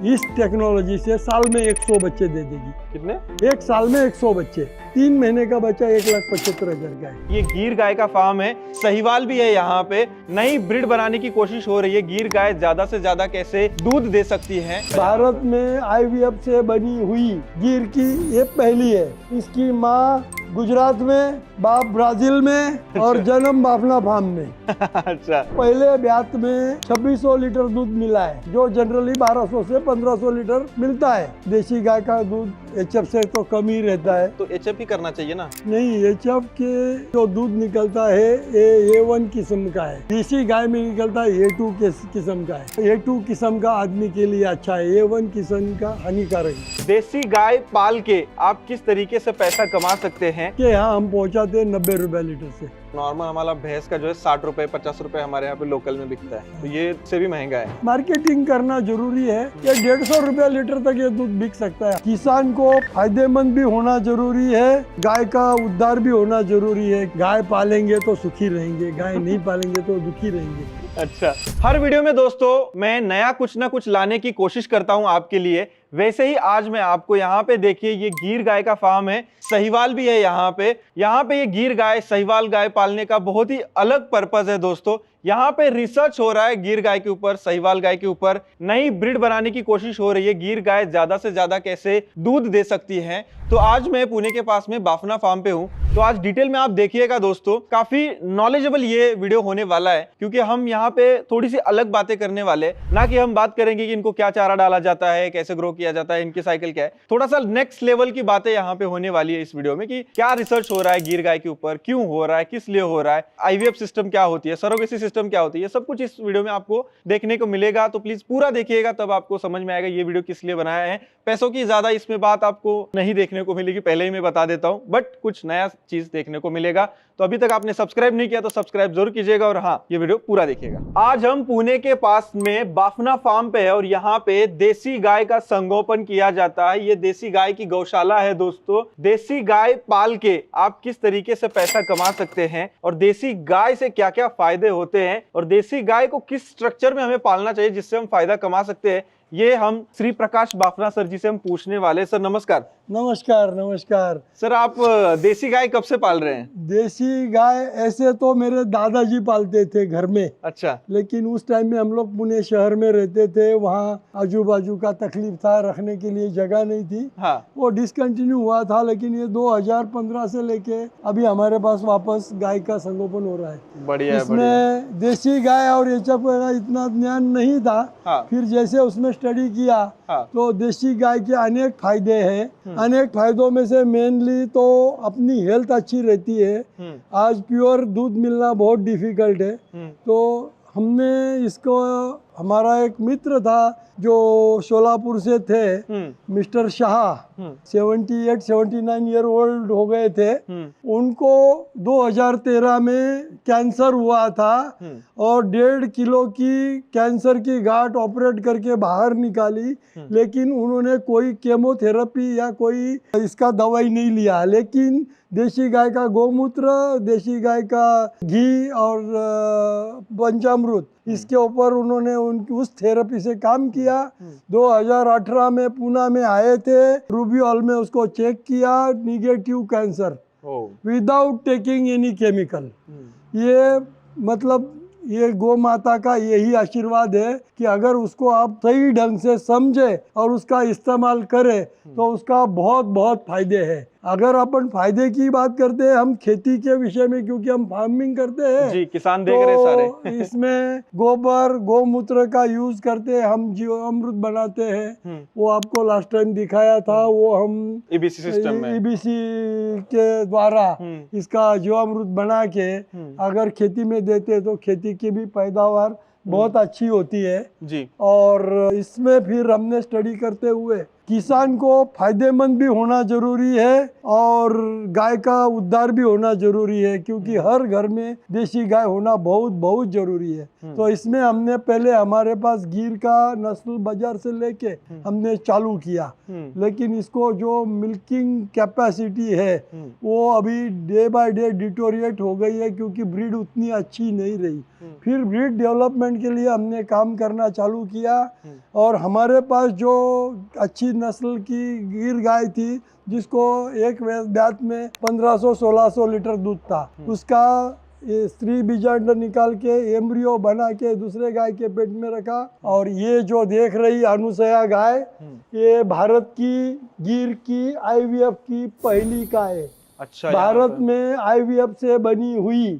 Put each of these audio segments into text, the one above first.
इस टेक्नोलॉजी से साल में 100 बच्चे दे देगी। कितने? एक साल में 100 बच्चे। 3 महीने का बच्चा 1,75,000 का है। ये गिर गाय का फार्म है, सहीवाल भी है यहाँ पे। नई ब्रीड बनाने की कोशिश हो रही है। गिर गाय ज्यादा से ज्यादा कैसे दूध दे सकती है। भारत में IVF से बनी हुई गिर की ये पहली है। इसकी माँ गुजरात में, बाप ब्राजील में और जन्म बाफना फार्म में। अच्छा। पहले ब्यात में 2600 लीटर दूध मिला है, जो जनरली 1200 से 1500 लीटर मिलता है। देसी गाय का दूध HF से तो कम ही रहता है। तो HF ही करना चाहिए ना? नहीं, HF के जो दूध निकलता है ये A1 किस्म का है। देसी गाय में निकलता है A2 किस्म का है। A2 किस्म का आदमी के लिए अच्छा है, A1 किस्म का हानिकारक है। देसी गाय पाल के आप किस तरीके से पैसा कमा सकते हैं? कि यहाँ हम पहुँचाते हैं 90 रुपए लीटर से। नॉर्मल हमारा भैंस का जो है 60 रुपए 50 रुपए हमारे यहाँ पे लोकल में बिकता है, तो ये से भी महंगा है। मार्केटिंग करना जरूरी है। ये 150 रुपया लीटर तक ये दूध बिक सकता है। किसान को फायदेमंद भी होना जरूरी है, गाय का उद्धार भी होना जरूरी है। गाय पालेंगे तो सुखी रहेंगे, गाय नहीं पालेंगे तो दुखी रहेंगे। अच्छा, हर वीडियो में दोस्तों मैं नया कुछ ना कुछ लाने की कोशिश करता हूं आपके लिए। वैसे ही आज मैं आपको यहाँ पे देखिए, ये गिर गाय का फार्म है, सहीवाल भी है यहाँ पे ये गिर गाय सहीवाल गाय पालने का बहुत ही अलग पर्पस है दोस्तों। यहाँ पे रिसर्च हो रहा है गिर गाय के ऊपर, सहीवाल गाय के ऊपर। नई ब्रीड बनाने की कोशिश हो रही है। गिर गाय ज्यादा से ज्यादा कैसे दूध दे सकती है। तो आज मैं पुणे के पास में बाफना फार्म पे हूँ। तो आज डिटेल में आप देखिएगा दोस्तों, काफी नॉलेजेबल ये वीडियो होने वाला है, क्योंकि हम यहाँ पे थोड़ी सी अलग बातें करने वाले हैं। ना कि हम बात करेंगे कि इनको क्या चारा डाला जाता है, कैसे ग्रो किया जाता है, इनकी साइकिल क्या है। थोड़ा सा नेक्स्ट लेवल की बातें यहाँ पे होने वाली है इस वीडियो में, कि क्या रिसर्च हो रहा है गिर गाय के ऊपर, क्यों हो रहा है, किस लिए हो रहा है, IVF सिस्टम क्या होती है, सरोगेसी सिस्टम क्या होती है, सब कुछ इस वीडियो में आपको देखने को मिलेगा। तो प्लीज पूरा देखिएगा, तब आपको समझ में आएगा ये वीडियो किस लिए बनाया है। पैसों की ज्यादा इसमें बात आपको नहीं देखने को मिलेगी, पहले ही मैं बता देता हूं, बट कुछ नया चीज देखने को मिलेगा। तो अभी तक आपने सब्सक्राइब नहीं किया तो सब्सक्राइब जरूर कीजिएगा, और हाँ, ये वीडियो पूरा देखिएगा। आज हम पुणे के पास में बाफना फार्म पे है, और यहाँ पे देसी गाय का संगोपन किया जाता है। ये देसी गाय की गौशाला है दोस्तों। देसी गाय पाल के आप किस तरीके से पैसा कमा सकते हैं, और देसी गाय से क्या क्या फायदे होते हैं, और देसी गाय को किस स्ट्रक्चर में हमें पालना चाहिए जिससे हम फायदा कमा सकते हैं, ये हम श्री प्रकाश बाफना सर जी से हम पूछने वाले। सर नमस्कार। नमस्कार। नमस्कार सर, आप देसी गाय कब से पाल रहे हैं? देसी गाय ऐसे तो मेरे दादाजी पालते थे घर में। अच्छा। लेकिन उस टाइम में हम लोग पुणे शहर में रहते थे, वहाँ आजू बाजू का तकलीफ था, रखने के लिए जगह नहीं थी। हाँ। वो डिसकंटिन्यू हुआ था, लेकिन ये 2015 से लेके अभी हमारे पास वापस गाय का संगोपन हो रहा है। बढ़िया है। इसमें देसी गाय और HF का इतना ज्ञान नहीं था। हाँ। फिर जैसे उसमें स्टडी किया, हाँ। तो देसी गाय के अनेक फायदे हैं। अनेक फायदों में से मेनली तो अपनी हेल्थ अच्छी रहती है। आज प्योर दूध मिलना बहुत डिफिकल्ट है। तो हमने इसको, हमारा एक मित्र था जो शोलापुर से थे, मिस्टर शाह, 78-79 ईयर ओल्ड हो गए थे। उनको 2013 में कैंसर हुआ था, और 1.5 किलो की कैंसर की गांठ ऑपरेट करके बाहर निकाली। लेकिन उन्होंने कोई केमोथेरेपी या कोई इसका दवाई नहीं लिया। लेकिन देसी गाय का गोमूत्र, देसी गाय का घी और पंचामृत, इसके ऊपर उन्होंने उस थेरेपी से काम किया। 2018 में पुणे में आए थे, रूबी हॉल में उसको चेक किया, negative cancer without taking any chemical. ये मतलब ये गौ माता का यही आशीर्वाद है कि अगर उसको आप सही ढंग से समझे और उसका इस्तेमाल करें तो उसका बहुत बहुत फायदे हैं। अगर अपन फायदे की बात करते हैं हम खेती के विषय में, क्योंकि हम फार्मिंग करते हैं जी, किसान देख रहे सारे। इसमें गोबर गौमूत्र का यूज करते हैं, हम जीवामृत बनाते हैं। वो आपको लास्ट टाइम दिखाया था, वो हम EBC सिस्टम में, EBC के द्वारा इसका जीवामृत बना के अगर खेती में देते तो खेती की भी पैदावार बहुत अच्छी होती है जी। और इसमें फिर हमने स्टडी करते हुए किसान को फायदेमंद भी होना जरूरी है और गाय का उद्धार भी होना जरूरी है, क्योंकि हर घर में देसी गाय होना बहुत बहुत जरूरी है। तो इसमें हमने पहले हमारे पास गिर का नस्ल बाजार से लेके हमने चालू किया, लेकिन इसको जो मिल्किंग कैपेसिटी है वो अभी डे बाय डे डिटोरिएट हो गई है, क्योंकि ब्रीड उतनी अच्छी नहीं रही। फिर ब्रीड डेवलपमेंट के लिए हमने काम करना चालू किया और हमारे पास जो अच्छी नस्ल की गिर गाय थी, जिसको एक ब्यात में 1500-1600 लीटर दूध था, उसका ये स्त्री बीजांड निकाल के एम्ब्रियो बना के दूसरे गाय के पेट में रखा। और ये जो देख रही अनुसया गाय, ये भारत की गिर की आईवीएफ की पहली गाय है। अच्छा, भारत में आईवीएफ से बनी हुई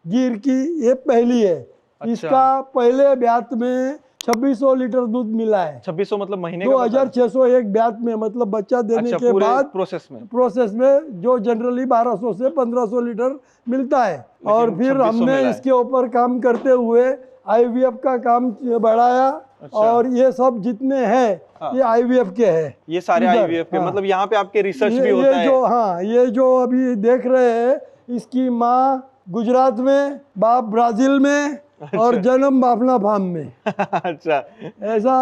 गिर की ये पहली है। अच्छा। इसका पहले ब्यात में 2600 लीटर दूध मिला है। 2600 मतलब महीने का? 2600 एक ब्यात में, मतलब बच्चा देने के बाद प्रोसेस में जो जनरली 1200 से 1500 लीटर मिलता है। और फिर हमने इसके ऊपर काम करते हुए आईवीएफ का काम बढ़ाया। अच्छा। और ये सब जितने हैं ये आईवीएफ के हैं, ये सारे आईवीएफ के। मतलब यहाँ पे आपके रिसर्च भी होता है? जो ये जो अभी देख रहे हैं, इसकी माँ गुजरात में, बाप ब्राजील में। अच्छा। और जन्म बाफना फार्म में। अच्छा, ऐसा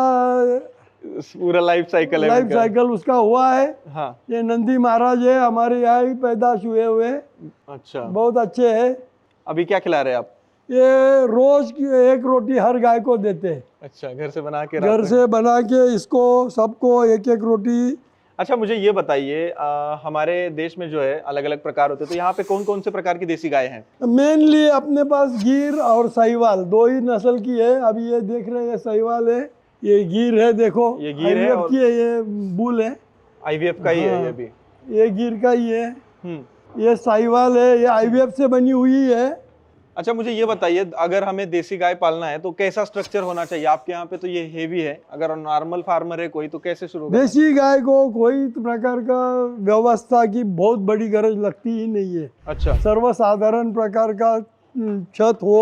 पूरा लाइफ साइकिल उसका हुआ है। हाँ। ये नंदी महाराज है, हमारे यहाँ ही पैदाश हुए। अच्छा, बहुत अच्छे हैं। अभी क्या खिला रहे हैं आप? ये रोज की एक रोटी हर गाय को देते हैं। अच्छा, घर से बना के इसको सबको एक एक रोटी। अच्छा, मुझे ये बताइए, हमारे देश में जो है अलग अलग प्रकार होते हैं, तो यहाँ पे कौन कौन से प्रकार की देसी गाय हैं? मेनली अपने पास गिर और साहिवाल दो ही नस्ल की है। अभी ये देख रहे हैं साहिवाल है, ये गिर है। देखो ये गिर है और ये बुल है, आईवीएफ का ही है। ये भी ये गिर का ही है। ये साहिवाल है, ये आईवीएफ से बनी हुई है। अच्छा, मुझे ये बताइए, अगर हमें देसी गाय पालना है तो कैसा स्ट्रक्चर होना चाहिए? आपके यहाँ पे तो ये हेवी है, अगर नॉर्मल फार्मर है कोई तो कैसे शुरू? देसी गाय को कोई प्रकार का व्यवस्था की बहुत बड़ी गरज लगती ही नहीं है। अच्छा। सर्वसाधारण प्रकार का छत हो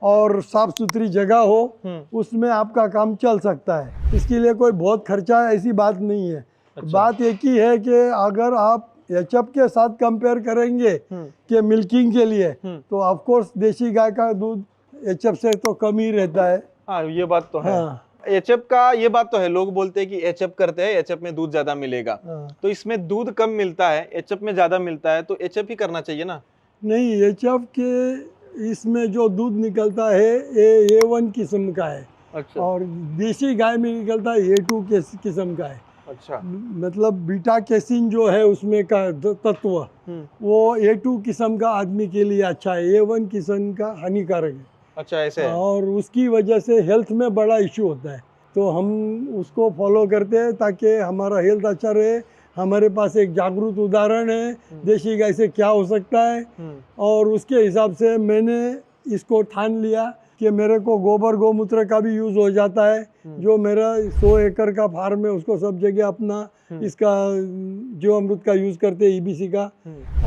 और साफ सुथरी जगह हो, उसमें आपका काम चल सकता है। इसके लिए कोई बहुत खर्चा ऐसी बात नहीं है। अच्छा। बात एक ही है कि अगर आप एचएफ के साथ कंपेयर करेंगे कि मिल्किंग के लिए, तो ऑफ कोर्स देसी गाय का दूध एचएफ से तो कम ही रहता है। हाँ, ये बात तो है। एचएफ का ये बात तो है, लोग बोलते हैं कि एचएफ करते हैं, एचएफ में दूध ज्यादा मिलेगा। तो इसमें दूध कम मिलता है, एचएफ में ज्यादा मिलता है, तो एचएफ ही करना चाहिए ना? नहीं, एचएफ के इसमें जो दूध निकलता है ये A1 किस्म का है। अच्छा। और देसी गाय में निकलता है A2 किस्म का है। अच्छा। मतलब बीटा कैसिन जो है उसमें का तत्व, वो A2 किस्म का आदमी के लिए अच्छा है, A1 किस्म का हानिकारक है। अच्छा, ऐसे है। और उसकी वजह से हेल्थ में बड़ा इश्यू होता है, तो हम उसको फॉलो करते हैं ताकि हमारा हेल्थ अच्छा रहे। हमारे पास एक जागरूक उदाहरण है देसी गाय से क्या हो सकता है, और उसके हिसाब से मैंने इसको ठान लिया कि मेरे को गोबर गोमूत्र का भी यूज हो जाता है। जो मेरा 100 एकड़ का फार्म है उसको सब जगह अपना इसका जो अमृत का यूज करते हैं, ईबीसी का।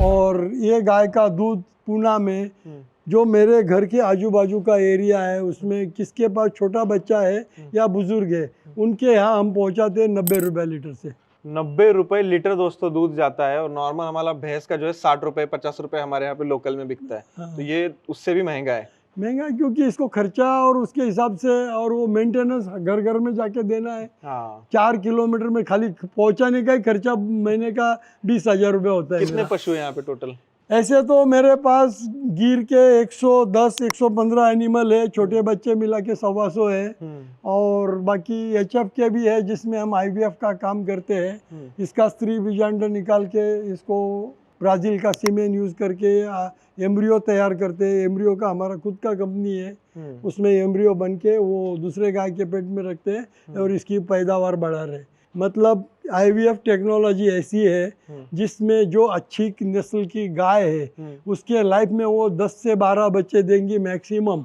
और ये गाय का दूध पूना में जो मेरे घर के आजू बाजू का एरिया है, उसमें किसके पास छोटा बच्चा है या बुजुर्ग है, उनके यहाँ हम पहुँचाते हैं 90 रुपये लीटर से। 90 रुपए लीटर दोस्तों दूध जाता है। और नॉर्मल हमारा भैंस का जो है 60 रुपए 50 रुपए हमारे यहाँ पे लोकल में बिकता है। हाँ। तो ये उससे भी महंगा है। महंगा क्योंकि इसको खर्चा और उसके हिसाब से, और वो मेंटेनेंस घर घर में जाके देना है। हाँ। 4 किलोमीटर में खाली पहुंचाने का ही खर्चा महीने का 20,000 रुपये होता है। कितने पशु है यहाँ पे टोटल? ऐसे तो मेरे पास गिर के 110-115 एनिमल है, छोटे बच्चे मिला के 125 है। और बाकी एचएफ के भी है जिसमें हम आईवीएफ का काम करते हैं। इसका स्त्री बीजांड निकाल के इसको ब्राजील का सीमेन यूज करके एम्ब्रियो तैयार करते हैं। एम्ब्रियो का हमारा खुद का कंपनी है, उसमें एम्ब्रियो बन के वो दूसरे गाय के पेट में रखते हैं और इसकी पैदावार बढ़ा रहे। मतलब आईवीएफ टेक्नोलॉजी ऐसी है जिसमें जो अच्छी नस्ल की गाय है उसके लाइफ में वो 10 से 12 बच्चे देंगी मैक्सिमम।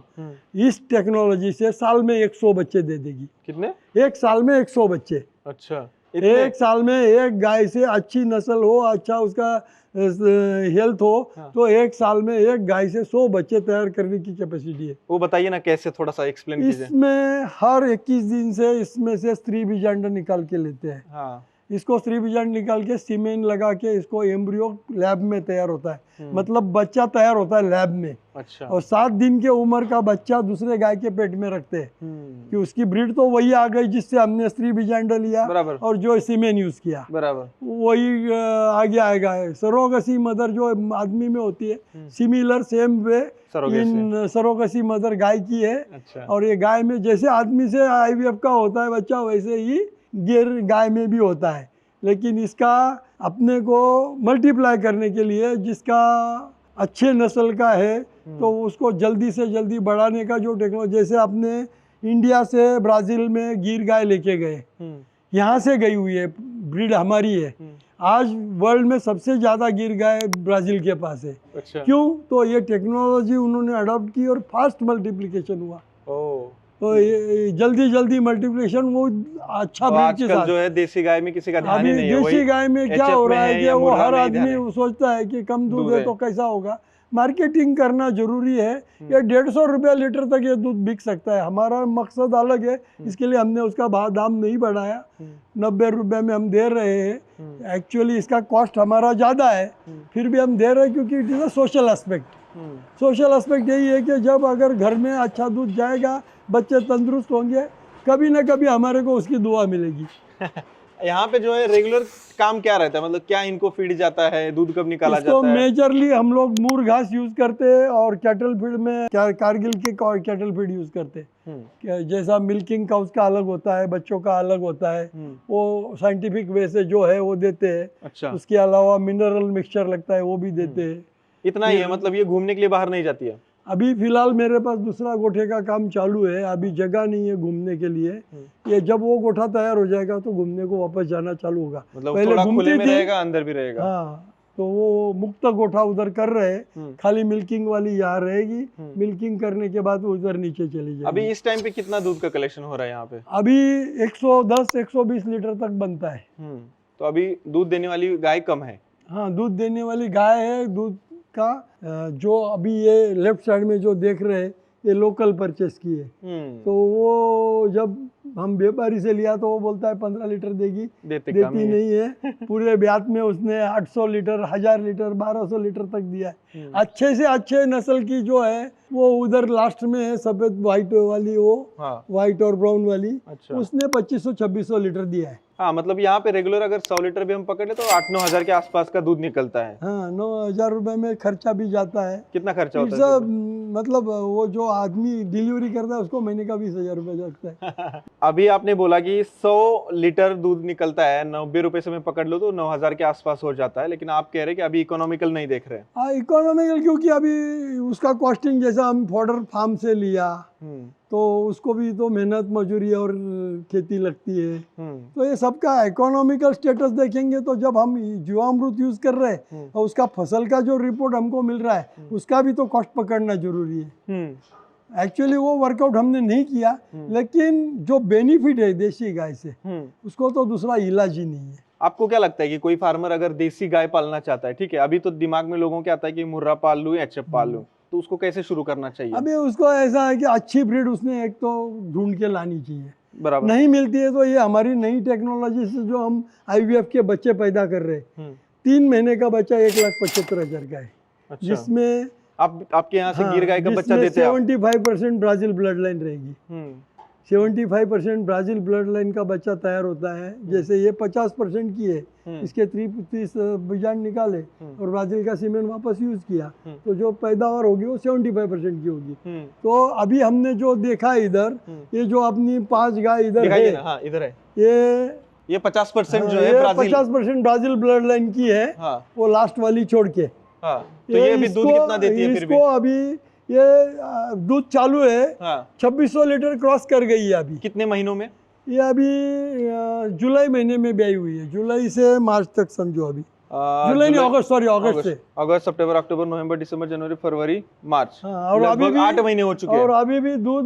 इस टेक्नोलॉजी से साल में 100 बच्चे दे देगी। कितने? एक साल में 100 बच्चे। अच्छा, एक साल में एक गाय से अच्छी नस्ल हो, अच्छा उसका हेल्थ हो, हाँ। तो एक साल में एक गाय से 100 बच्चे तैयार करने की कैपेसिटी है। वो बताइए ना कैसे, थोड़ा सा एक्सप्लेन कीजिए। इसमें हर 21 दिन से इसमें से स्त्री बीजांड निकाल के लेते हैं। हाँ। इसको स्त्री बीजांड निकाल के सीमेन लगा के इसको एम्ब्रियो लैब में तैयार होता है, मतलब बच्चा तैयार होता है लैब में। अच्छा। और 7 दिन के उम्र का बच्चा दूसरे गाय के पेट में रखते हैं कि उसकी ब्रीड तो वही आ गई जिससे हमने स्त्री बीजांड लिया बराबर। और जो सीमेन यूज किया बराबर वही आगे आएगा। सरोगसी मदर जो आदमी में होती है, सिमिलर सेम वे इन सरोगसी मदर गाय की है। अच्छा। और ये गाय में जैसे आदमी से IVF का होता है बच्चा, वैसे ही गिर गाय में भी होता है। लेकिन इसका अपने को मल्टीप्लाई करने के लिए जिसका अच्छे नस्ल का है तो उसको जल्दी से जल्दी बढ़ाने का जो टेक्नोलॉजी, जैसे आपने इंडिया से ब्राज़ील में गिर गाय लेके गए, यहाँ से गई हुई है, ब्रीड हमारी है। आज वर्ल्ड में सबसे ज़्यादा गिर गाय ब्राज़ील के पास है। अच्छा। क्यों? तो ये टेक्नोलॉजी उन्होंने अडॉप्ट की और फास्ट मल्टीप्लिकेशन हुआ। तो ये जल्दी जल्दी मल्टीप्लिकेशन वो अच्छा ब्रीड के साथ। जो है देसी गाय में किसी का ध्यान ही नहीं है। देसी गाय में क्या हो रहा है कि वो हर आदमी सोचता है कि कम दूध है तो कैसा होगा। मार्केटिंग करना जरूरी है। ये 150 रुपया लीटर तक ये दूध बिक सकता है। हमारा मकसद अलग है, इसके लिए हमने उसका दाम नहीं बढ़ाया। 90 रुपये में हम दे रहे हैं। एक्चुअली इसका कॉस्ट हमारा ज़्यादा है, फिर भी हम दे रहे हैं क्योंकि it is a social aspect. Social aspect यही है कि जब अगर घर में अच्छा दूध जाएगा, बच्चे तंदुरुस्त होंगे, कभी ना कभी हमारे को उसकी दुआ मिलेगी। यहाँ पे जो है रेगुलर काम क्या रहता है, मतलब क्या इनको फीड जाता है, दूध कब निकाला इसको जाता है? मेजरली हम लोग मूर घास यूज करते हैं और कैटल फीड में कारगिल के कैटल फीड यूज करते हैं। जैसा मिल्किंग का उसका अलग होता है, बच्चों का अलग होता है, वो साइंटिफिक वे से जो है वो देते हैं। अच्छा। उसके अलावा मिनरल मिक्सचर लगता है वो भी देते हैं। इतना ही है, मतलब ये घूमने के लिए बाहर नहीं जाती है? अभी फिलहाल मेरे पास दूसरा गोठे का काम चालू है, अभी जगह नहीं है घूमने के लिए। ये जब वो गोठा तैयार हो जाएगा तो घूमने को वापस जाना चालू होगा। मतलब थोड़ा खुले में रहेगा, अंदर भी रहेगा। हाँ, तो वो मुक्त गोठा उधर कर रहे हैं, खाली मिल्किंग वाली यहाँ रहेगी। मिल्किंग करने के बाद वो उधर नीचे चली जाएगी। अभी इस टाइम पे कितना दूध का कलेक्शन हो रहा है यहाँ पे? अभी 110-120 लीटर तक बनता है। तो अभी दूध देने वाली गाय कम है? हाँ, दूध देने वाली गाय है। दूध का जो अभी ये लेफ्ट साइड में जो देख रहे हैं ये लोकल परचेस की है। तो वो जब हम व्यापारी से लिया तो वो बोलता है 15 लीटर देगी, देती नहीं है। पूरे ब्यात में उसने 800 लीटर, 1000 लीटर, 1200 लीटर तक दिया है। अच्छे से अच्छे नस्ल की जो है वो उधर लास्ट में है, सफेद व्हाइट वाली, वो व्हाइट और ब्राउन वाली। अच्छा। उसने 2500-2600 लीटर दिया है। हाँ, मतलब यहाँ पे रेगुलर अगर 100 लीटर भी हम पकड़े तो 8-9 हजार के आसपास का दूध निकलता है। हाँ, 9,000 रुपए में खर्चा भी जाता है। कितना खर्चा होता है? मतलब वो जो आदमी डिलीवरी करता है उसको महीने का 20,000 रुपए लगता है। अभी आपने बोला कि 100 लीटर दूध निकलता है, 90 रुपए से मैं पकड़ लो तो 9,000 के आसपास हो जाता है। लेकिन आप कह रहे हैं कि अभी इकोनॉमिकल नहीं देख रहे हैं। हाँ, इकोनॉमिकल क्योंकि अभी उसका कॉस्टिंग जैसा हम फॉडर फार्म से लिया तो उसको भी तो मेहनत, मजूरी और खेती लगती है। तो ये सबका इकोनॉमिकल स्टेटस देखेंगे तो जब हम जीवामृत यूज कर रहे हैं और उसका फसल का जो रिपोर्ट हमको मिल रहा है उसका भी तो कॉस्ट पकड़ना जरूरी है। एक्चुअली वो वर्कआउट हमने नहीं किया, लेकिन जो बेनिफिट है देसी गाय से उसको तो दूसरा इलाज ही नहीं है। आपको क्या लगता है कि कोई फार्मर अगर देसी गाय पालना चाहता है, ठीक है, अभी तो दिमाग में लोगों के आता है कि मुर्रा पाल लूं, एचएफ पाल लूं, तो उसको कैसे शुरू करना चाहिए? अभी उसको ऐसा है कि अच्छी ब्रीड उसने एक तो ढूंढ के लानी चाहिए। बराबर। नहीं मिलती है तो ये हमारी नई टेक्नोलॉजी से जो हम IVF के बच्चे पैदा कर रहे हैं, 3 महीने का बच्चा 1,75,000 का है। अच्छा। जिसमें आपके यहाँ से गिर गाय का बच्चा देते हैं 75% ब्राजील ब्लड लाइन रहेगी। 75% ब्राजील ब्लड लाइन का बच्चा तैयार होता है। जैसे ये 50% की है, इसके 30 बीजांड निकाले और ब्राजील का सीमेंट वापस यूज किया तो जो पैदावार होगी वो 75% की होगी। तो अभी हमने जो देखा इधर, ये जो अपनी 5 गाय इधर है, हाँ, इधर है, ये 50% जो है 50% ब्राजील ब्लड लाइन की है। वो लास्ट वाली छोड़ के। तो ये अभी दूध कितना देती है? फिर भी अभी ये दूध चालू है। 2600 लीटर क्रॉस कर गई है अभी। कितने महीनों में? ये अभी जुलाई महीने में ब्याई हुई है, जुलाई से मार्च तक समझो। अभी जुलाई नहीं, अगस्त, सॉरी अगस्त से। अगस्त, सितंबर, अक्टूबर, नवंबर, दिसंबर, जनवरी, फरवरी, मार्च। और अभी भी 8 महीने हो चुके हैं और अभी भी दूध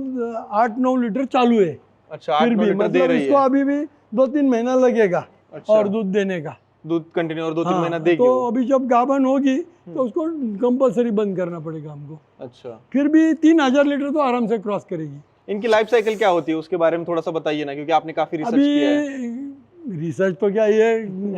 8-9 लीटर चालू है। अच्छा, 8-9 लीटर दे रही है। इसको अभी भी 2-3 महीना लगेगा। अच्छा। और दूध देने का, दूध कंटिन्यू और 2-3 महीना देगी। तो अभी जब गाभन होगी तो उसको कंपलसरी बंद करना पड़ेगा हमको। अच्छा। फिर भी 3,000 लीटर तो आराम से क्रॉस करेगी। इनकी लाइफ साइकिल क्या होती है उसके बारे में थोड़ा सा बताइए ना, क्योंकि आपने काफी रिसर्च किया है। रिसर्च तो क्या, ये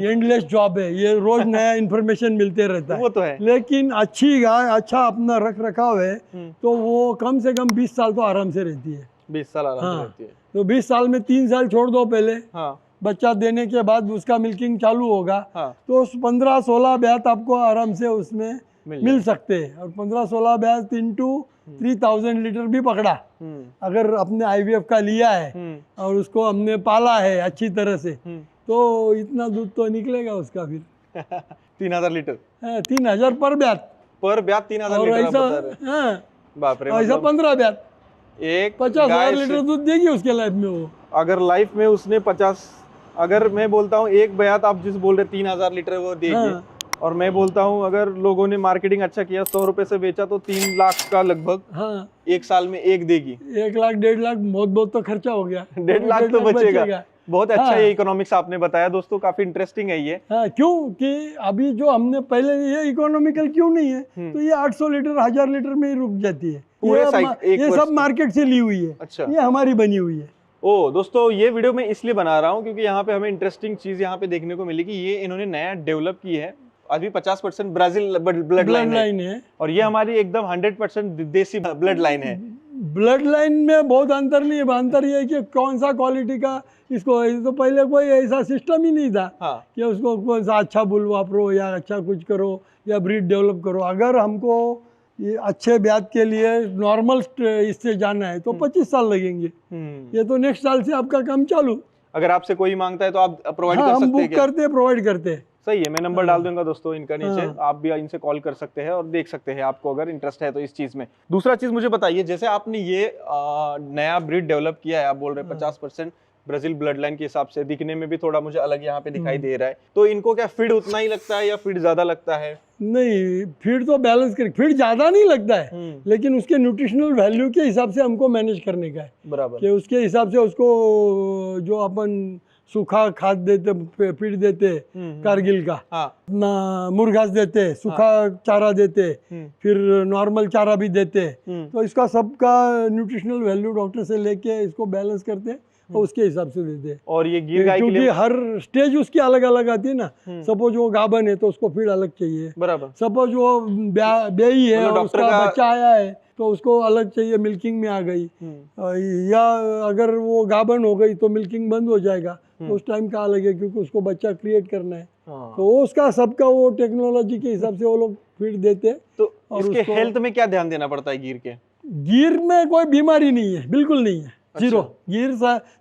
एंडलेस जॉब है, ये रोज नया इन्फॉर्मेशन मिलते रहता है। वो तो है। लेकिन अच्छी गाय, अच्छा अपना रख रखाव है तो वो कम से कम 20 साल तो आराम से रहती है। 20 साल आराम से हाँ, रहती है। तो 20 साल में 3 साल छोड़ दो पहले, हाँ बच्चा देने के बाद उसका मिल्किंग चालू होगा, हाँ तो 15-16 ब्यात आपको आराम से उसमें मिल मिल सकते हैं। और 15-16 ब्यात इंटू 3000 लीटर भी पकड़ा, अगर अपने IVF का लिया है और उसको हमने पाला है अच्छी तरह से, तो इतना दूध तो निकलेगा उसका फिर। 3000 लीटर 3000 पर ब्यात, पर ब्यात 3000 और लीटर आप ऐसा, बता रहे हैं। हाँ, बाप रे, ऐसा मतलब 15 ब्यात, एक 50,000 गाय लीटर से, दूध देगी उसके लाइफ में वो। अगर लाइफ में उसने 50, अगर मैं बोलता हूँ एक ब्यात आप जिस बोल रहे 3000 लीटर वो देगी, हाँ, और मैं बोलता हूँ अगर लोगों ने मार्केटिंग अच्छा किया 100 रुपए से बेचा तो 3 लाख का लगभग हाँ, एक साल में एक देगी। 1 लाख 1.5 लाख बहुत बहुत तो खर्चा हो गया, 1.5 लाख तो बचेगा। बहुत अच्छा हाँ। ये इकोनॉमिक्स आपने बताया दोस्तों, काफी इंटरेस्टिंग है ये। हाँ, क्यों कि अभी जो हमने पहले, ये इकोनॉमिकल क्यों नहीं है, तो ये 800 लीटर 1000 लीटर में ही रुक जाती है। पूरे एक ये वर्ष सब की। मार्केट से ली हुई है। अच्छा। ये हमारी बनी हुई है। ओ दोस्तों, ये वीडियो मैं इसलिए बना रहा हूँ क्योंकि यहाँ पे हमें इंटरेस्टिंग चीज यहाँ पे देखने को मिली कि ये इन्होंने नया डेवलप की है। अभी 50% ब्राजील ब्लड लाइन है, और ये हमारी एकदम 100% देसी ब्लड लाइन है। ब्लड लाइन में बहुत अंतर नहीं है, अंतर ये है कि कौन सा क्वालिटी का इसको, तो पहले कोई ऐसा सिस्टम ही नहीं था। हाँ। कि उसको कौन सा अच्छा बुल वापरो या अच्छा कुछ करो या ब्रीड डेवलप करो। अगर हमको ये अच्छे ब्याज के लिए नॉर्मल इससे जाना है तो 25 साल लगेंगे। ये तो नेक्स्ट साल से आपका काम चालू। अगर आपसे कोई मांगता है तो आप प्रोवाइड हाँ, कर हम सकते बुक हैं क्या? करते हैं, प्रोवाइड करते हैं। सही है, मैं नंबर डाल दूंगा दोस्तों इनका नीचे, हाँ। आप भी इनसे कॉल कर सकते हैं और देख सकते हैं आपको अगर इंटरेस्ट है तो इस चीज में। दूसरा चीज मुझे बताइए, जैसे आपने ये नया ब्रीड डेवलप किया है, आप बोल रहे हैं 50% ब्राजील ब्लड लाइन के हिसाब से, दिखने में भी थोड़ा मुझे अलग यहाँ पे दिखाई दे रहा है, तो इनको क्या फीड उतना ही लगता है या फीड ज्यादा लगता है? नहीं, फीड तो बैलेंस कर, फीड ज्यादा नहीं लगता है, लेकिन उसके न्यूट्रिशनल वैल्यू के हिसाब से हमको मैनेज करने का है। बराबर। कि उसके हिसाब से उसको जो अपन सूखा खाद देते, फीड देते, कारगिल का, हाँ। अपना मुर्घास देते, सूखा चारा देते, फिर नॉर्मल चारा भी देते, तो इसका सबका न्यूट्रिशनल वैल्यू डॉक्टर से लेके इसको बैलेंस करते और उसके हिसाब से देते हैं। और ये गिर गाय के क्योंकि लिए हर स्टेज उसकी अलग अलग आती है ना। सपोज वो गाभन है तो उसको फीड अलग चाहिए। बराबर। सपोज वो ब्याई है मतलब और डॉक्टर उसका का बच्चा आया है तो उसको अलग चाहिए, मिल्किंग में आ गई, या अगर वो गाभन हो गई तो मिल्किंग बंद हो जाएगा, तो उस टाइम का अलग है क्योंकि उसको बच्चा क्रिएट करना है। तो वो उसका सबका वो टेक्नोलॉजी के हिसाब से वो लोग फीड देते हैं। तो और इसके उसको- हेल्थ में क्या ध्यान देना पड़ता है गिर के? गिर में कोई बीमारी नहीं है, बिल्कुल नहीं है, जीरो। गिर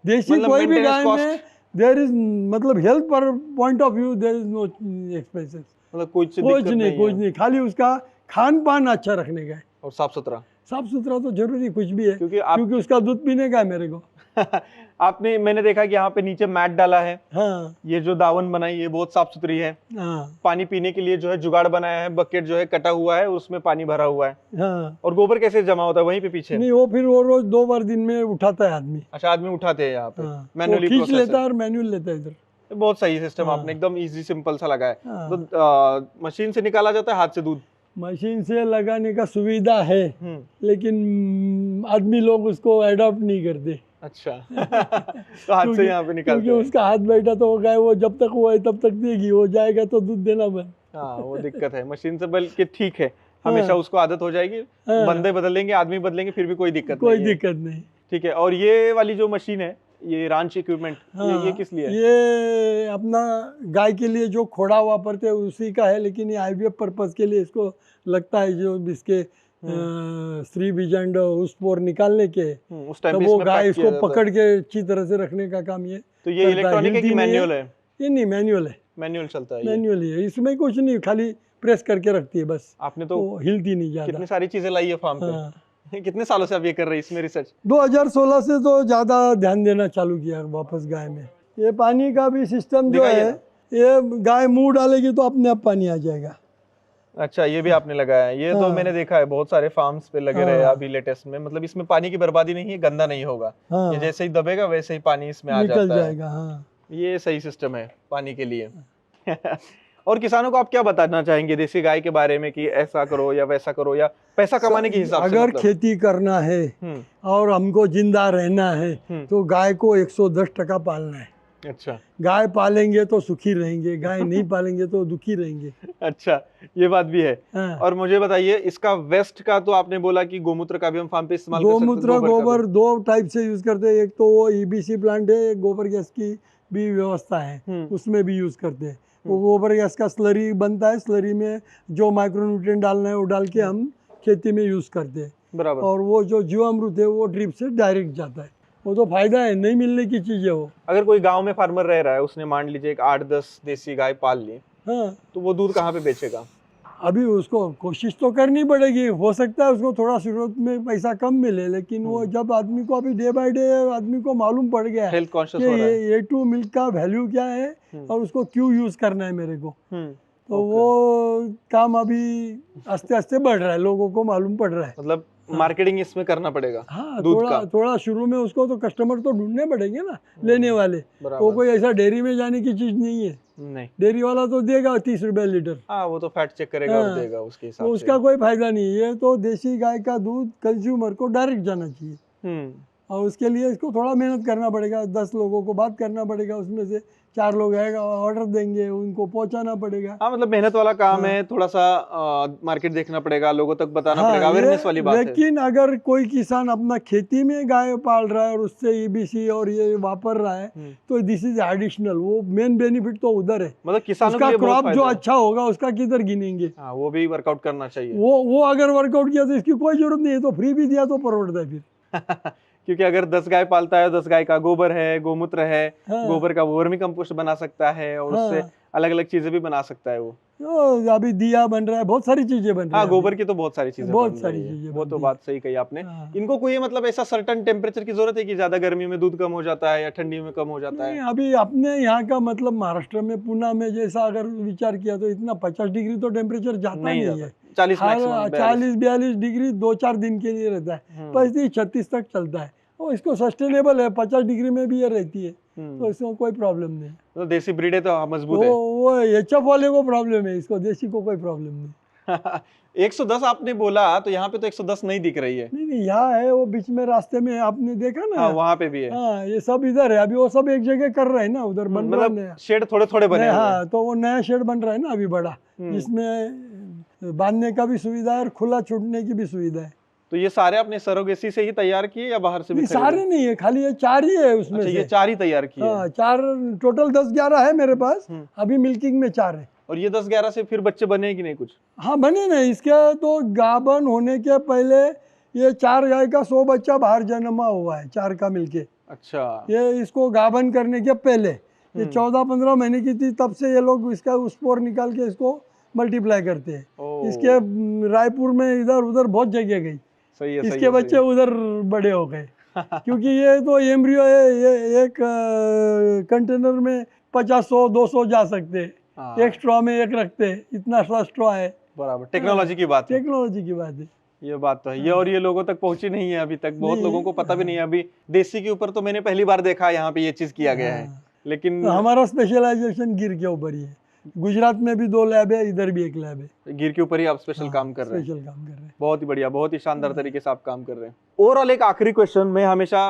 देसी मतलब कोई भी maintenance गाय में देयर इज, मतलब हेल्थ पर point of view there is no expenses, मतलब कुछ कुछ दिक्कत नहीं, कुछ है। नहीं, खाली उसका खान पान अच्छा रखने का है। और साफ सुथरा। साफ सुथरा तो जरूरी कुछ भी है, क्योंकि उसका दूध पीने का है मेरे को। आपने, मैंने देखा कि यहाँ पे नीचे मैट डाला है, हाँ, ये जो दावन बनाई है बहुत साफ सुथरी है। हाँ, पानी पीने के लिए जो है जुगाड़ बनाया है, बकेट जो है कटा हुआ है, उसमें पानी भरा हुआ है। हाँ। और गोबर कैसे जमा होता है वहीं पे पीछे? नहीं, वो फिर वो रोज 2 बार दिन में उठाता है आदमी। अच्छा, आदमी उठाते हैं यहाँ पे हाँ, मैनुअली वो खींच प्रोसेस लेता है। है और मैनुअल लेता है इधर। बहुत सही सिस्टम हाँ। आपने एकदम इजी सिंपल सा लगाया है। हाँ। तो मशीन से निकाला जाता है हाथ से दूध? मशीन से लगाने का सुविधा है, लेकिन आदमी लोग उसको एडॉप्ट नहीं करते। अच्छा। तो हाथ से यहाँ पे निकालते क्योंकि हैं। उसका हाथ बैठा तो वो गाय वो जब तक वो है तब तक देगी, वो जाएगा तो दूध देना बंद। हाँ, वो दिक्कत है मशीन से, बल्कि ठीक है, हमेशा उसको आदत हो जाएगी। बंदे बदलेंगे, आदमी बदलेंगे, फिर भी कोई दिक्कत कोई नहीं है। दिक्कत नहीं। ठीक है। और ये वाली जो मशीन है, ये रांच इक्विपमेंट, ये किस लिए है? ये अपना गाय के लिए जो खोड़ा वापरते हैं उसी का है, लेकिन ये IVF पर्पज के लिए इसको लगता है, जो इसके स्त्री बीजांड उस पोर निकालने के, उस टाइम तब पे वो इसमें गाय पैक इसको किया जाता है। पकड़ के अच्छी तरह से रखने का काम ये तो ये इलेक्ट्रॉनिक है कि मैनुअल है? ये नहीं, मैनुअल है। मैनुअल चलता है ये? मैनुअल ही है, इसमें कुछ नहीं, खाली प्रेस करके रखती है बस। आपने तो वो हिलती नहीं ज्यादा। कितनी सारी चीजें लाई है फार्म पे। हाँ। कितने सालों से आप ये कर रहे हैं इसमें रिसर्च? 2016 से तो ज्यादा ध्यान देना चालू किया वापस गाय में। ये पानी का भी सिस्टम जो है, ये गाय मुंह डालेगी तो अपने आप पानी आ जाएगा। अच्छा, ये भी आपने लगाया है? ये तो मैंने देखा है बहुत सारे फार्म्स पे लगे रहे अभी लेटेस्ट में। मतलब इसमें पानी की बर्बादी नहीं है, गंदा नहीं होगा। हाँ, ये जैसे ही दबेगा वैसे ही पानी इसमें आ निकल जाता है। जाएगा। हाँ, ये सही सिस्टम है पानी के लिए। और किसानों को आप क्या बताना चाहेंगे देसी गाय के बारे में, कि ऐसा करो या वैसा करो, या पैसा कमाने के हिसाब से? अगर मतलब खेती करना है और हमको जिंदा रहना है तो गाय को 110% पालना है। अच्छा गाय पालेंगे तो सुखी रहेंगे, गाय नहीं पालेंगे तो दुखी रहेंगे। अच्छा, ये बात भी है। हाँ। और मुझे बताइए इसका वेस्ट का तो आपने बोला कि गोमूत्र का भी हम फार्म पे इस्तेमाल कर सकते हैं, गोमूत्र गोबर का गोबर भी। 2 टाइप से यूज करते हैं, एक तो वो ईबीसी प्लांट है, एक गोबर गैस की भी व्यवस्था है, उसमें भी यूज करते हैं। वो गोबर गैस का स्लरी बनता है, स्लरी में जो माइक्रोन्यूट्रिएंट डालना है वो डाल के हम खेती में यूज करते हैं। बराबर। और वो जो जीवामृत है वो ड्रिप से डायरेक्ट जाता है। वो तो फायदा है, नहीं मिलने की चीज है वो। अगर कोई गांव में फार्मर रह रहा है, उसने मान लीजिए एक 8-10 देसी गाय पाल ली, हाँ, तो वो दूध कहाँ पे बेचेगा? अभी उसको कोशिश तो करनी पड़ेगी। हो सकता है उसको थोड़ा शुरुआत में पैसा कम मिले, लेकिन वो जब आदमी को अभी डे बाय डे आदमी को मालूम पड़ गया है हेल्थ कि कॉन्शियस हो रहा है। ये A2 मिल्क का वैल्यू क्या है और उसको क्यों यूज करना है मेरे को, तो ओके। वो काम अभी आस्ते आस्ते बढ़ रहा है, लोगों को मालूम पड़ रहा है। मतलब मार्केटिंग इसमें करना पड़ेगा हाँ, दूध का। थोड़ा शुरू में उसको तो कस्टमर तो ढूंढने पड़ेंगे ना, लेने वाले। वो बराबर। कोई ऐसा डेयरी में जाने की चीज नहीं है। नहीं, डेयरी वाला तो देगा 30 रुपए लीटर, हाँ वो तो फैट चेक करेगा और हाँ, देगा उसके तो हिसाब से। उसका कोई फायदा नहीं है। ये तो देसी गाय का दूध कंज्यूमर को डायरेक्ट जाना चाहिए, और उसके लिए इसको थोड़ा मेहनत करना पड़ेगा। 10 लोगों को बात करना पड़ेगा, उसमें से 4 लोग आएगा, ऑर्डर देंगे, उनको पहुंचाना पड़ेगा। हाँ मतलब मेहनत वाला काम है, थोड़ा सा मार्केट देखना पड़ेगा, लोगों तक बताना पड़ेगा, हाँ, अवेयरनेस वाली बात है। लेकिन अगर कोई किसान अपना खेती में गाय पाल रहा है और उससे ईबीसी और ये वापर रहा है, तो दिस इज एडिशनल। वो मेन बेनिफिट तो उधर है। मतलब किसानों के उसका लिए बहुत क्रॉप जो फायदा है। अच्छा होगा उसका किधर गिनेंगे। हाँ वो भी वर्कआउट करना चाहिए। वो अगर वर्कआउट किया तो इसकी कोई जरूरत नहीं है, तो फ्री भी दिया तो परवड़ता है फिर। क्योंकि अगर 10 गाय पालता है, 10 गाय का गोबर है, गोमूत्र है, हाँ, गोबर का वर्मी कंपोस्ट बना सकता है और उससे हाँ, अलग अलग चीजें भी बना सकता है वो। तो अभी दिया बन रहा है, बहुत सारी चीजें बन रही हाँ है गोबर अभी। की तो बहुत सारी चीजें बहुत बन सारी रही है, चीजें वो तो बनती बात सही कही आपने। हाँ। इनको कोई मतलब ऐसा सर्टेन टेम्परेचर की जरूरत है कि ज्यादा गर्मी में दूध कम हो जाता है या ठंडी में कम हो जाता नहीं, है? अभी अपने यहाँ का मतलब महाराष्ट्र में पुणे में जैसा अगर विचार किया तो इतना 50 डिग्री तो टेम्परेचर जाता नहीं नहीं जाता, है। 40 हर मैक्सिमम 40-42 डिग्री 2-4 दिन के लिए रहता है, 35-36 तक चलता है। वो इसको सस्टेनेबल है, 50 डिग्री में भी ये रहती है, तो इसमें कोई प्रॉब्लम नहीं है। तो देसी ब्रीड है तो मजबूत वो HF वाले को प्रॉब्लम है, इसको देसी को कोई प्रॉब्लम नहीं। है। 110 आपने बोला, तो यहाँ पे तो 110 नहीं दिख रही है। नहीं, यहाँ है, वो बीच में रास्ते में आपने देखा ना। हाँ वहां पे भी है। हाँ, ये सब इधर है। अभी वो सब एक जगह कर रहे हैं ना, उधर बन रहा है मतलब नया। शेड थोड़े थोड़े बने नया, हुए हैं। हाँ, तो वो नया शेड बन रहा है ना अभी बड़ा, जिसमें बांधने का भी सुविधा है और खुला छूटने की भी सुविधा है। तो ये सारे आपने सरोगेसी से ही तैयार किए या बाहर से भी नहीं, खरीदे? सारे नहीं है, खाली ये 4 ही है उसमें अच्छा, से। ये 4 ही तैयार किए हैं। हाँ, 4 टोटल 10-11 है मेरे पास, अभी मिल्किंग में 4 है। और ये 10-11 से फिर बच्चे बने कि नहीं कुछ? हाँ, बने ना। इसके तो गाभन होने के पहले ये 4 गाय का 100 बच्चा बाहर जन्मा हुआ है, 4 का मिलके। अच्छा। ये इसको गाभन करने के पहले ये 14-15 महीने की थी, तब से ये लोग इसका स्पोर निकाल के इसको मल्टीप्लाई करते हैं। ओह। इसके रायपुर में इधर उधर बहुत जगह गई, सही है, सही इसके है, बच्चे सही उधर बड़े हो गए। क्योंकि ये तो एम्ब्रियो है, ये एक कंटेनर में 50-100-200 जा सकते हैं। हाँ। एक स्ट्रॉ में एक रखते हैं, इतना सा स्ट्रॉ है। बराबर, टेक्नोलॉजी की बात है। टेक्नोलॉजी की बात है। ये बात तो है। ये और ये लोगों तक पहुंची नहीं है अभी तक, बहुत नहीं, लोगों को पता भी नहीं है अभी। देसी के ऊपर तो मैंने पहली बार देखा यहाँ पे ये चीज किया गया है, लेकिन तो हमारा स्पेशलाइजेशन गिर के ऊपर ही है। गुजरात में भी 2 लैब है, इधर भी 1 लैब है। गिर के ऊपर ही आप स्पेशल काम कर रहे हैं। स्पेशल काम कर रहे हैं। बहुत ही बढ़िया, बहुत ही शानदार तरीके से आप काम कर रहे हैं। ओवरऑल एक आखिरी क्वेश्चन, मैं हमेशा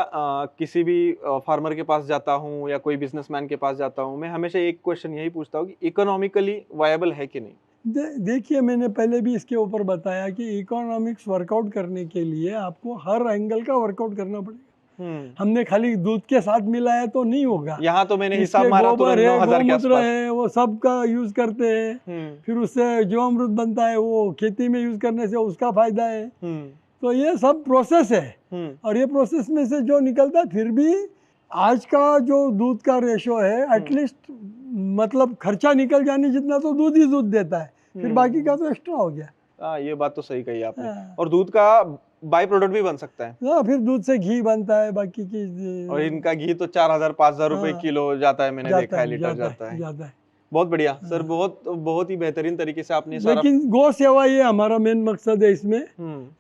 किसी भी फार्मर के पास जाता हूँ या कोई बिजनेसमैन के पास जाता हूँ, मैं हमेशा एक क्वेश्चन यही पूछता हूँ कि इकोनॉमिकली वायबल है कि नहीं? देखिए, मैंने पहले भी इसके ऊपर बताया कि इकोनॉमिक्स वर्कआउट करने के लिए आपको हर एंगल का वर्कआउट करना पड़ेगा। हमने खाली दूध के साथ मिलाया तो नहीं होगा। यहाँ तो मैंने हिसाब इसके मारा गोबर तुरंत है, 9,000 के गोमूत्र आसपास। है, वो सब का यूज करते हैं। फिर उससे जीवामृत बनता है, वो खेती में यूज करने से उसका फायदा है। तो ये सब प्रोसेस है, और ये प्रोसेस में से जो निकलता है, फिर भी आज का जो दूध का रेशो है, एटलीस्ट मतलब खर्चा निकल जाने जितना तो दूध ही दूध देता है, फिर बाकी का तो एक्स्ट्रा हो गया। हाँ ये बात तो सही कही आपने। हाँ। और दूध का बाई प्रोडक्ट भी बन सकता है। हाँ, फिर दूध से घी बनता है, बाकी की और इनका घी तो 4,000-5,000 रुपए हाँ। किलो जाता है, मैंने देखा है, लीटर जाता जाता है। है। बहुत बढ़िया सर, बहुत ही बेहतरीन तरीके से आपने सारा। लेकिन गौ सेवा ये हमारा मेन मकसद है इसमें।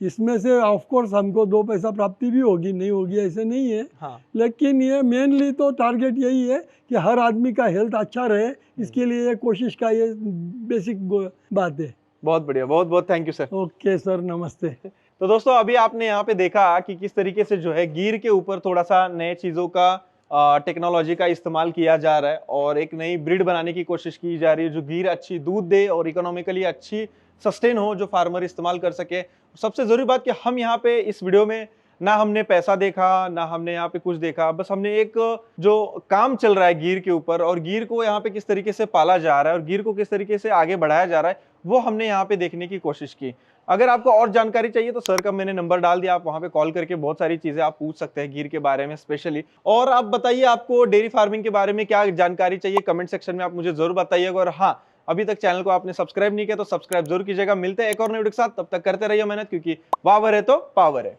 इसमें से ऑफ कोर्स हमको 2 पैसा प्राप्ति भी होगी, नहीं होगी ऐसे नहीं है। हाँ। लेकिन ये मेनली तो टारगेट यही है कि हर आदमी का हेल्थ अच्छा रहे, इसके लिए ये कोशिश का ये बेसिक बात है। बहुत बढ़िया, बहुत बहुत thank you sir. Okay sir, नमस्ते। तो दोस्तों अभी आपने यहाँ पे देखा कि किस तरीके से जो है गिर के ऊपर थोड़ा सा नए चीजों का टेक्नोलॉजी का इस्तेमाल किया जा रहा है और एक नई ब्रीड बनाने की कोशिश की जा रही है जो गीर अच्छी दूध दे और इकोनॉमिकली अच्छी सस्टेन हो, जो फार्मर इस्तेमाल कर सके। सबसे जरूरी बात कि हम यहाँ पे इस वीडियो में ना हमने पैसा देखा, ना हमने यहाँ पे कुछ देखा, बस हमने एक जो काम चल रहा है गीर के ऊपर और गीर को यहाँ पे किस तरीके से पाला जा रहा है और गीर को किस तरीके से आगे बढ़ाया जा रहा है, वो हमने यहाँ पे देखने की कोशिश की। अगर आपको और जानकारी चाहिए तो सर का मैंने नंबर डाल दिया, आप वहां पे कॉल करके बहुत सारी चीजें आप पूछ सकते हैं गीर के बारे में स्पेशली। और आप बताइए आपको डेयरी फार्मिंग के बारे में क्या जानकारी चाहिए, कमेंट सेक्शन में आप मुझे जरूर बताइएगा। और हाँ, अभी तक चैनल को आपने सब्सक्राइब नहीं किया तो सब्सक्राइब जरूर कीजिएगा। मिलते हैं एक और नए वीडियो के साथ, तब तक करते रहिए मेहनत, क्योंकि पावर है तो पावर है।